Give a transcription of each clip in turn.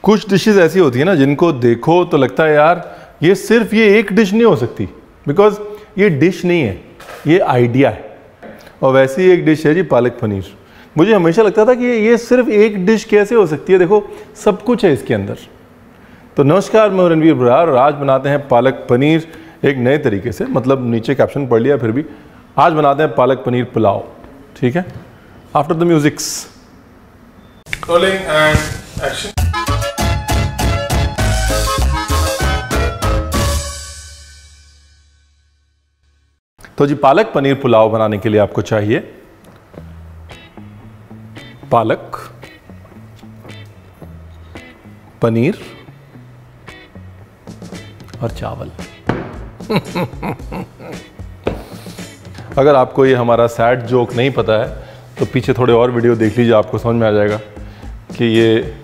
कुछ डिशेस ऐसी होती है ना जिनको देखो तो लगता है यार ये सिर्फ ये एक डिश नहीं हो सकती, बिकॉज ये डिश नहीं है, ये आइडिया है। और वैसी एक डिश है जी पालक पनीर। मुझे हमेशा लगता था कि ये सिर्फ एक डिश कैसे हो सकती है, देखो सब कुछ है इसके अंदर। तो नमस्कार, मैं रणवीर बरार और आज बनाते हैं पालक पनीर एक नए तरीके से, मतलब नीचे कैप्शन पढ़ लिया फिर भी। आज बनाते हैं पालक पनीर पुलाव, ठीक है। After the musics, rolling and action. तो जी पालक पनीर पुलाव बनाने के लिए आपको चाहिए पालक, पनीर और चावल। अगर आपको ये हमारा सैड जोक नहीं पता है तो पीछे थोड़े और वीडियो देख लीजिए, आपको समझ में आ जाएगा कि ये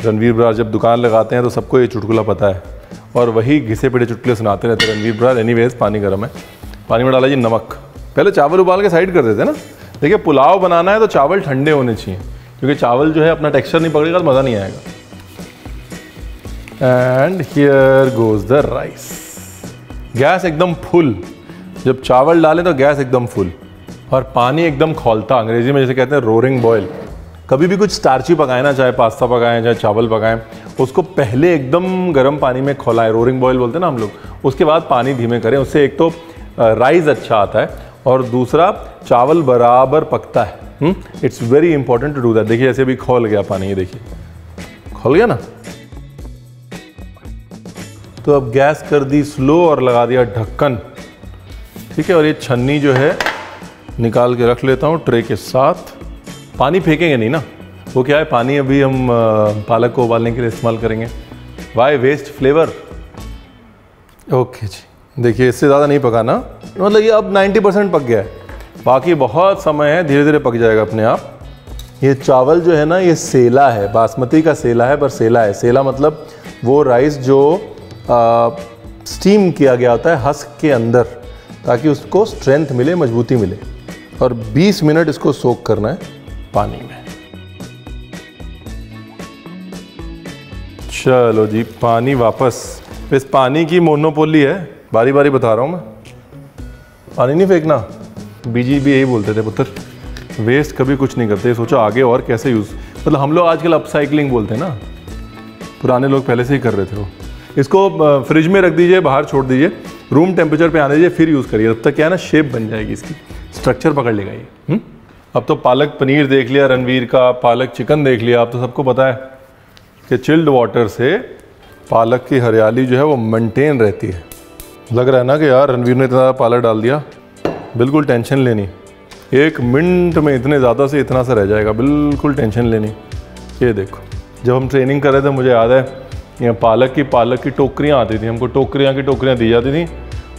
रणवीर बरार जब दुकान लगाते हैं तो सबको ये चुटकुला पता है और वही घिसे पिटे चुटकुले सुनाते रहते हैं रणवीर बरार। एनीवेज, पानी गर्म है, पानी में डाला जी नमक। पहले चावल उबाल के साइड कर देते हैं ना। देखिए पुलाव बनाना है तो चावल ठंडे होने चाहिए, क्योंकि चावल जो है अपना टेक्सचर नहीं पकड़ेगा तो मज़ा नहीं आएगा। And here goes the rice. Gas एकदम फुल, जब चावल डालें तो गैस एकदम फुल और पानी एकदम खौलता, अंग्रेजी में जैसे कहते हैं रोरिंग बॉयल। कभी भी कुछ स्टार्ची पकाएं ना, चाहे पास्ता पकाएं चाहे चावल पकाएं, उसको पहले एकदम गर्म पानी में खौलाएं, रोरिंग बॉयल बोलते हैं ना हम लोग। उसके बाद पानी धीमे करें, उससे एक तो राइस अच्छा आता है और दूसरा चावल बराबर पकता है। It's very important to do that. देखिए ऐसे अभी खौल गया पानी, ये देखिए खौल गया ना। तो अब गैस कर दी स्लो और लगा दिया ढक्कन, ठीक है। और ये छन्नी जो है निकाल के रख लेता हूँ ट्रे के साथ। पानी फेंकेंगे नहीं ना, वो क्या है, पानी अभी हम पालक को उबालने के लिए इस्तेमाल करेंगे। Why waste flavour. ओके जी, देखिए इससे ज़्यादा नहीं पकाना, मतलब ये अब 90% पक गया है, बाकी बहुत समय है, धीरे धीरे पक जाएगा अपने आप। ये चावल जो है ना, ये सेला है, बासमती का सेला है, पर सेला है। सेला मतलब वो राइस जो स्टीम किया गया होता है हस्क के अंदर, ताकि उसको स्ट्रेंथ मिले, मजबूती मिले। और 20 मिनट इसको सोक करना है पानी में। चलो जी, पानी वापस। इस पानी की मोनोपोली है, बारी बारी बता रहा हूँ मैं। पानी नहीं फेंकना, बीजी भी यही बोलते थे, पुत्र वेस्ट कभी कुछ नहीं करते, सोचो आगे और कैसे यूज़। मतलब हम लोग आजकल अपसाइक्लिंग बोलते हैं ना, पुराने लोग पहले से ही कर रहे थे वो। इसको फ्रिज में रख दीजिए, बाहर छोड़ दीजिए, रूम टेम्परेचर पे आने दीजिए, फिर यूज़ करिए। तब तक क्या है ना, शेप बन जाएगी इसकी, स्ट्रक्चर पकड़ लेगा ये। अब तो पालक पनीर देख लिया रणवीर का, पालक चिकन देख लिया। अब तो सबको पता है कि चिल्ड वाटर से पालक की हरियाली जो है वो मेंटेन रहती है। लग रहा है ना कि यार रणवीर ने इतना पालक डाल दिया, बिल्कुल टेंशन लेनी, 1 मिनट में इतने ज़्यादा से इतना सा रह जाएगा, बिल्कुल टेंशन लेनी। ये देखो, जब हम ट्रेनिंग कर रहे थे मुझे याद है, यहाँ पालक की टोकरियाँ आती थी, हमको टोकरियाँ की टोकरियाँ दी जाती थी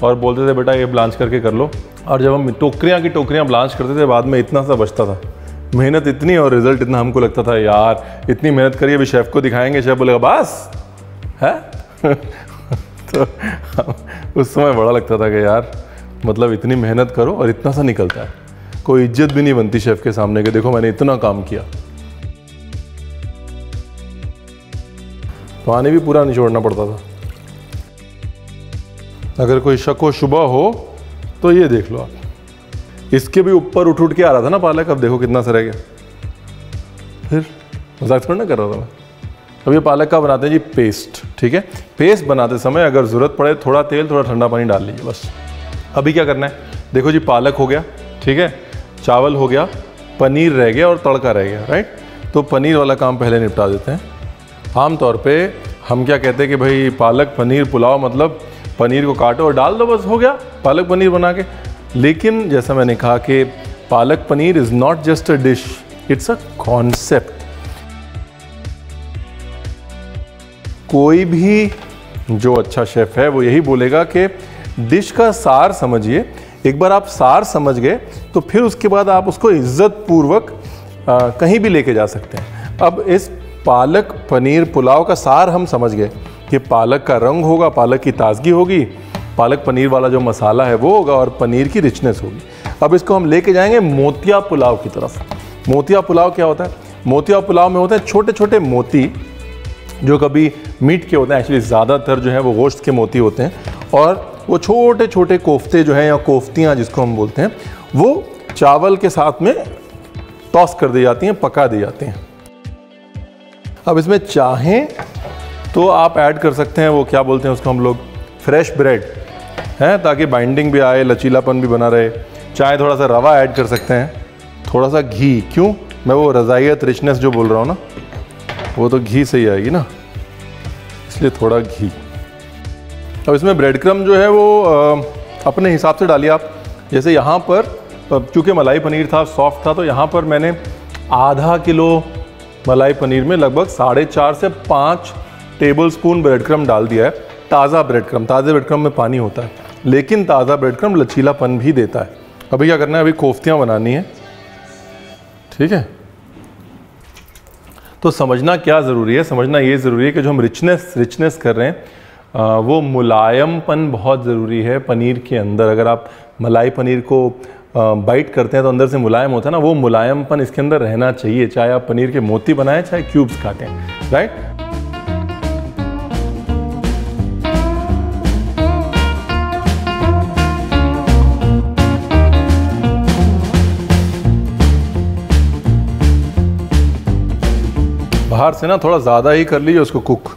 और बोलते थे बेटा ये ब्लांच करके कर लो। और जब हम टोकरियाँ की टोकरियाँ ब्लांच करते थे, बाद में इतना सा बचता था। मेहनत इतनी और रिजल्ट इतना, हमको लगता था यार इतनी मेहनत करिए, अभी शेफ़ को दिखाएंगे, शेफ़ बोलेगा बस है। तो उस समय बड़ा लगता था कि यार मतलब इतनी मेहनत करो और इतना सा निकलता है। कोई इज्जत भी नहीं बनती शेफ़ के सामने कि देखो मैंने इतना काम किया। पानी भी पूरा निचोड़ना पड़ता था। अगर कोई शक व शुबा हो तो ये देख लो आप, इसके भी ऊपर उठ के आ रहा था ना पालक, अब देखो कितना सा रह गया। फिर मजाक थोड़ा ना कर रहा था मैं। अब ये पालक का बनाते हैं जी पेस्ट, ठीक है। पेस्ट बनाते समय अगर ज़रूरत पड़े थोड़ा तेल थोड़ा ठंडा पानी डाल लीजिए बस। अभी क्या करना है, देखो जी पालक हो गया, ठीक है, चावल हो गया, पनीर रह गया और तड़का रह गया, राइट। तो पनीर वाला काम पहले निपटा देते हैं। आमतौर पे हम क्या कहते हैं कि भाई पालक पनीर पुलाव मतलब पनीर को काटो और डाल दो, बस हो गया पालक पनीर बना के। लेकिन जैसा मैंने कहा कि palak paneer is not just a dish, it's a concept. कोई भी जो अच्छा शेफ़ है वो यही बोलेगा कि डिश का सार समझिए। एक बार आप सार समझ गए तो फिर उसके बाद आप उसको इज्जत पूर्वक कहीं भी लेके जा सकते हैं। अब इस पालक पनीर पुलाव का सार हम समझ गए कि पालक का रंग होगा, पालक की ताजगी होगी, पालक पनीर वाला जो मसाला है वो होगा और पनीर की रिचनेस होगी। अब इसको हम लेके जाएंगे मोतिया पुलाव की तरफ। मोतिया पुलाव क्या होता है? मोतिया पुलाव में होते हैं छोटे छोटे मोती जो कभी मीट के होते हैं, एक्चुअली ज़्यादातर जो है वो गोश्त के मोती होते हैं, और वो छोटे छोटे कोफ्ते जो हैं या कोफ्तियाँ जिसको हम बोलते हैं, वो चावल के साथ में टॉस कर दी जाती हैं, पका दी जाती हैं। अब इसमें चाहें तो आप ऐड कर सकते हैं वो क्या बोलते हैं उसको हम लोग, फ्रेश ब्रेड है, ताकि बाइंडिंग भी आए, लचीलापन भी बना रहे। चाहे थोड़ा सा रवा ऐड कर सकते हैं, थोड़ा सा घी, क्यों, मैं वो रज़ाइयत रिचनेस जो बोल रहा हूँ ना, वो तो घी से ही आएगी ना, इसलिए थोड़ा घी। अब इसमें ब्रेड क्रम जो है वो अपने हिसाब से डालिए आप। जैसे यहाँ पर चूँकि मलाई पनीर था, सॉफ्ट था, तो यहाँ पर मैंने आधा किलो मलाई पनीर में लगभग 4.5 से 5 टेबलस्पून ब्रेड क्रम डाल दिया है। ताज़ा ब्रेड क्रम, ताज़े ब्रेड क्रम में पानी होता है, लेकिन ताज़ा ब्रेड क्रम लचीलापन भी देता है। अभी क्या करना है, अभी कोफ्तियाँ बनानी है, ठीक है। तो समझना क्या ज़रूरी है, समझना ये ज़रूरी है कि जो हम रिचनेस कर रहे हैं वो मुलायमपन बहुत ज़रूरी है पनीर के अंदर। अगर आप मलाई पनीर को बाइट करते हैं तो अंदर से मुलायम होता है ना, वो मुलायमपन इसके अंदर रहना चाहिए, चाहे आप पनीर के मोती बनाएं चाहे क्यूब्स काटें, राइट। बाहर से ना थोड़ा ज़्यादा ही कर लीजिए उसको कुक,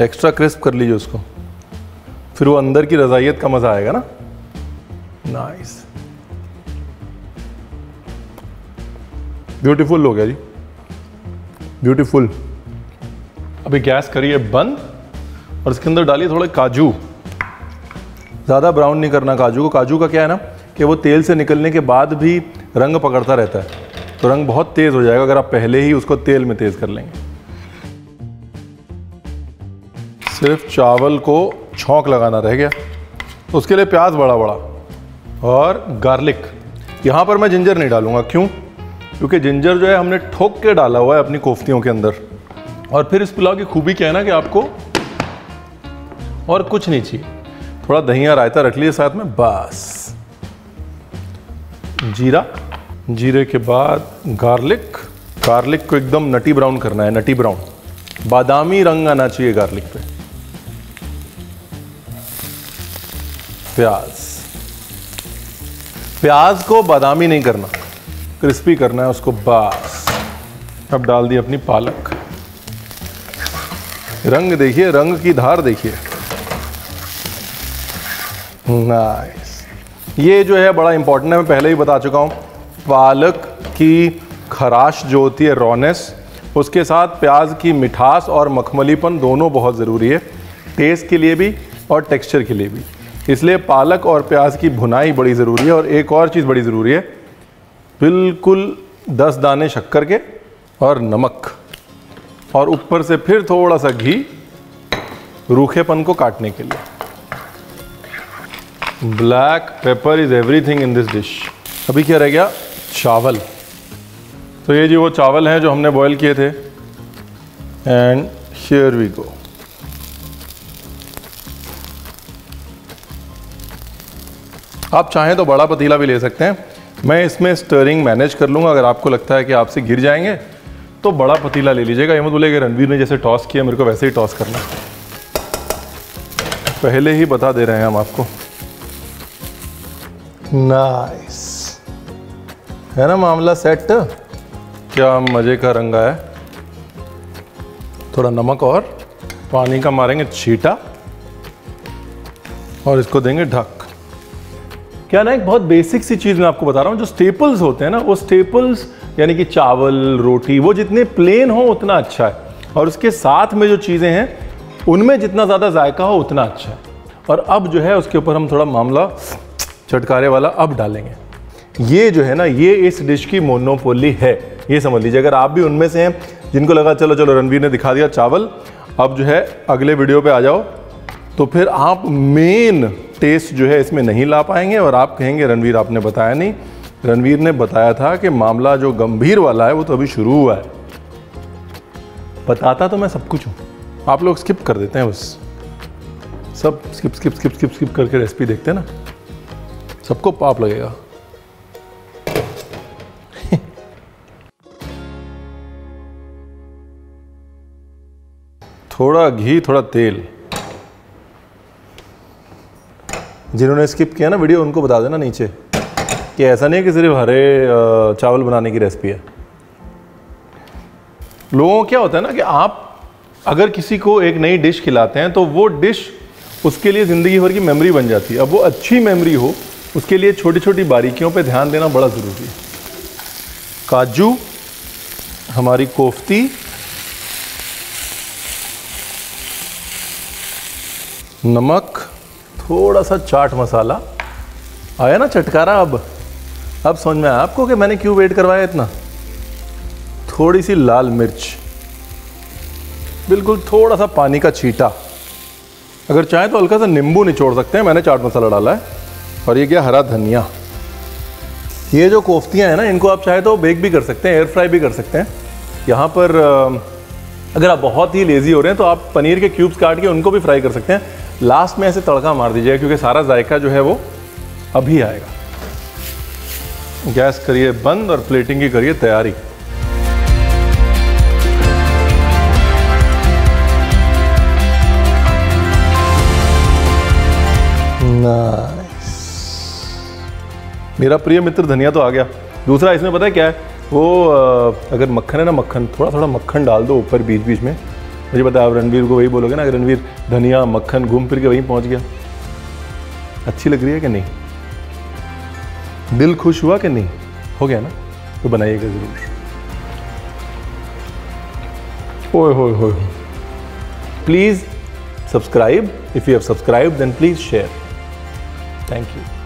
एक्स्ट्रा क्रिस्प कर लीजिए उसको, फिर वो अंदर की रज़ाइयत का मज़ा आएगा ना। नाइस, ब्यूटीफुल हो गया जी, ब्यूटीफुल। अभी गैस करिए बंद और इसके अंदर डालिए थोड़े काजू। ज़्यादा ब्राउन नहीं करना काजू को। काजू का क्या है ना कि वो तेल से निकलने के बाद भी रंग पकड़ता रहता है, तो रंग बहुत तेज़ हो जाएगा अगर आप पहले ही उसको तेल में तेज़ कर लेंगे। सिर्फ चावल को छौंक लगाना रह गया, तो उसके लिए प्याज बड़ा बड़ा और गार्लिक। यहाँ पर मैं जिंजर नहीं डालूंगा, क्यों, क्योंकि जिंजर जो है हमने ठोक के डाला हुआ है अपनी कोफ्तियों के अंदर। और फिर इस पुलाव की खूबी क्या है ना कि आपको और कुछ नहीं चाहिए, थोड़ा दही या रायता रख लिए साथ में, बस। जीरा, जीरे के बाद गार्लिक। गार्लिक को एकदम नटी ब्राउन करना है, नटी ब्राउन, बादामी रंग आना चाहिए गार्लिक पे। प्याज, प्याज को बादामी नहीं करना, क्रिस्पी करना है उसको, बस। अब डाल दी अपनी पालक। रंग देखिए, रंग की धार देखिए, नाइस। ये जो है बड़ा इंपॉर्टेंट है, मैं पहले ही बता चुका हूं। पालक की खराश जो होती है, रॉनेस, उसके साथ प्याज की मिठास और मखमलीपन दोनों बहुत ज़रूरी है, टेस्ट के लिए भी और टेक्सचर के लिए भी। इसलिए पालक और प्याज की भुनाई बड़ी ज़रूरी है। और एक और चीज़ बड़ी ज़रूरी है, बिल्कुल 10 दाने शक्कर के और नमक, और ऊपर से फिर थोड़ा सा घी रूखेपन को काटने के लिए। Black pepper is everything in this dish. अभी क्या रह गया, चावल। तो ये जी वो चावल हैं जो हमने बॉईल किए थे, एंड हियर वी गो। आप चाहें तो बड़ा पतीला भी ले सकते हैं, मैं इसमें स्टरिंग मैनेज कर लूँगा। अगर आपको लगता है कि आपसे गिर जाएंगे तो बड़ा पतीला ले लीजिएगा। ये मत बोलेगा रणवीर ने जैसे टॉस किया मेरे को वैसे ही टॉस करना, पहले ही बता दे रहे हैं हम आपको। नाइस है ना मामला सेट, क्या मज़े का रंग आया। थोड़ा नमक और पानी का मारेंगे छींटा और इसको देंगे ढक। क्या ना, एक बहुत बेसिक सी चीज़ मैं आपको बता रहा हूँ, जो स्टेपल्स होते हैं ना, वो स्टेपल्स यानी कि चावल, रोटी, वो जितने प्लेन हो उतना अच्छा है, और उसके साथ में जो चीज़ें हैं उनमें जितना ज़्यादा जायका हो उतना अच्छा है। और अब जो है उसके ऊपर हम थोड़ा मामला चटकारे वाला अब डालेंगे। ये जो है ना, ये इस डिश की मोनोपोली है, ये समझ लीजिए। अगर आप भी उनमें से हैं जिनको लगा चलो चलो रणवीर ने दिखा दिया चावल, अब जो है अगले वीडियो पे आ जाओ, तो फिर आप मेन टेस्ट जो है इसमें नहीं ला पाएंगे और आप कहेंगे रणवीर आपने बताया नहीं। रणवीर ने बताया था कि मामला जो गंभीर वाला है वो तो अभी शुरू हुआ है। बताता तो मैं सब कुछ हूँ, आप लोग स्किप कर देते हैं, बस सब skip skip skip skip skip करके रेसिपी देखते हैं ना, सबको पाप लगेगा। थोड़ा घी, थोड़ा तेल। जिन्होंने स्किप किया ना वीडियो उनको बता देना नीचे कि ऐसा नहीं है कि सिर्फ हरे चावल बनाने की रेसिपी है। लोगों को क्या होता है ना कि आप अगर किसी को एक नई डिश खिलाते हैं तो वो डिश उसके लिए ज़िंदगी भर की मेमोरी बन जाती है। अब वो अच्छी मेमोरी हो उसके लिए छोटी छोटी बारीकियों पे ध्यान देना बड़ा ज़रूरी है। काजू, हमारी कोफ्ती, नमक, थोड़ा सा चाट मसाला। आया ना चटकारा? अब समझ में आया आपको कि मैंने क्यों वेट करवाया इतना। थोड़ी सी लाल मिर्च, बिल्कुल थोड़ा सा पानी का छींटा। अगर चाहें तो हल्का सा नींबू निचोड़ सकते हैं, मैंने चाट मसाला डाला है। और ये क्या, हरा धनिया। ये जो कोफ्तियाँ हैं ना, इनको आप चाहे तो बेक भी कर सकते हैं, एयर फ्राई भी कर सकते हैं। यहाँ पर अगर आप बहुत ही लेज़ी हो रहे हैं तो आप पनीर के क्यूब्स काट के उनको भी फ्राई कर सकते हैं। लास्ट में ऐसे तड़का मार दीजिएगा क्योंकि सारा जायका जो है वो अभी आएगा। गैस करिए बंद और प्लेटिंग की करिए तैयारी। नाइस। मेरा प्रिय मित्र धनिया तो आ गया। दूसरा इसमें पता है क्या है, वो अगर मक्खन है ना, मक्खन थोड़ा थोड़ा मक्खन डाल दो ऊपर बीच बीच में। मुझे पता है आप रणवीर को वही बोलोगे ना, रणवीर धनिया मक्खन घूम फिर के वहीं पहुंच गया। अच्छी लग रही है कि नहीं? दिल खुश हुआ कि नहीं? हो गया ना? तो बनाइएगा जरूर। ओए होए होए। Please subscribe. If you have subscribe then please share. Thank you.